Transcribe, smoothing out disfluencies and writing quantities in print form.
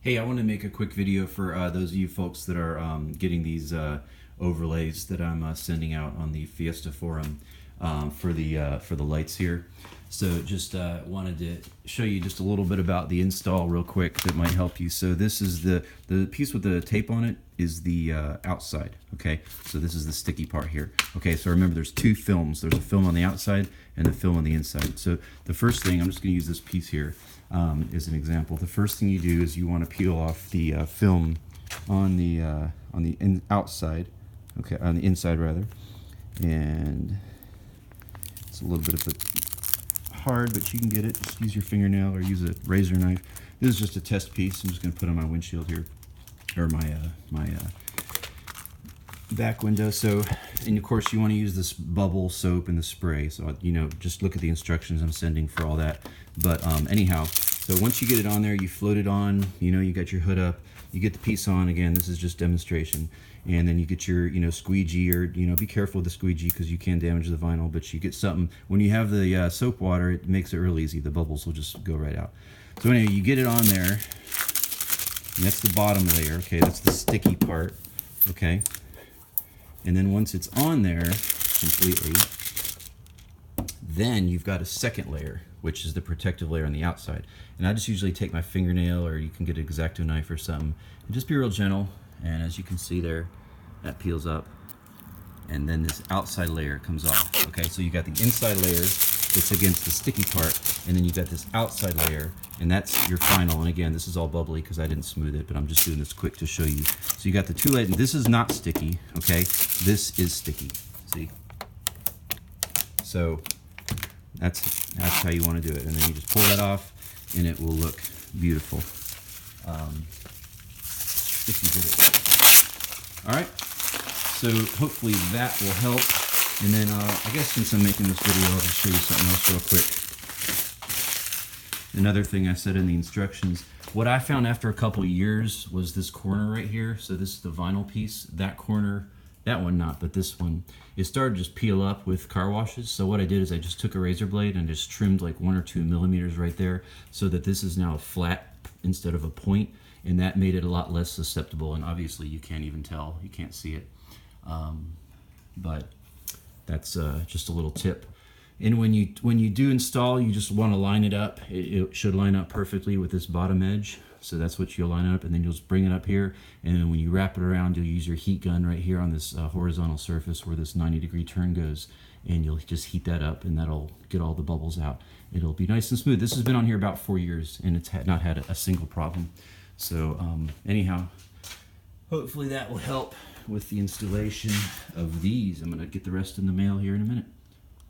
Hey, I want to make a quick video for those of you folks that are getting these overlays that I'm sending out on the Fiesta forum for the lights here. So just wanted to show you just a little bit about the install real quick that might help you. So this is the piece with the tape on it is the outside. Okay, so this is the sticky part here. Okay, so remember there's two films. There's a film on the outside and a film on the inside. So the first thing, I'm just going to use this piece here as an example. The first thing you do is you want to peel off the film on the outside. Okay, on the inside rather, and it's a little bit of a hard, but you can get it. Just use your fingernail or use a razor knife. This is just a test piece. I'm just going to put on my windshield here, or my back window. So, and of course you want to use this bubble soap and the spray. So just look at the instructions I'm sending for all that. But anyhow, so once you get it on there, you float it on. You got your hood up. You get the piece on. Again, this is just demonstration. And then you get your squeegee, or be careful with the squeegee because you can damage the vinyl. But you get something when you have the soap water, it makes it real easy. The bubbles will just go right out. So anyway, you get it on there. And that's the bottom layer. Okay, that's the sticky part. Okay. And then once it's on there completely, then you've got a second layer, which is the protective layer on the outside. And I just usually take my fingernail, or you can get an X-Acto knife or something, and just be real gentle. And as you can see there, that peels up. And then this outside layer comes off. Okay, so you got the inside layer that's against the sticky part, and then you got this outside layer, and that's your final. And again, this is all bubbly because I didn't smooth it, but I'm just doing this quick to show you. So you got the two layers. This is not sticky, okay? This is sticky, see? So that's how you want to do it. And then you just pull that off, and it will look beautiful if you did it. All right, so hopefully that will help. And then I guess since I'm making this video, I'll just show you something else real quick. Another thing I said in the instructions, what I found after a couple of years was this corner right here. So this is the vinyl piece. That corner, that one not, but this one, it started to just peel up with car washes. So what I did is I just took a razor blade and just trimmed like 1 or 2 millimeters right there, so that this is now a flat instead of a point, and that made it a lot less susceptible. And obviously you can't even tell, you can't see it, but that's just a little tip. And when you do install, you just want to line it up. It should line up perfectly with this bottom edge. So that's what you'll line up, and then you'll just bring it up here. And then when you wrap it around, you'll use your heat gun right here on this horizontal surface where this 90-degree turn goes, and you'll just heat that up, and that'll get all the bubbles out. It'll be nice and smooth. This has been on here about 4 years, and it's not had a single problem. So anyhow, hopefully that will help with the installation of these. I'm going to get the rest in the mail here in a minute.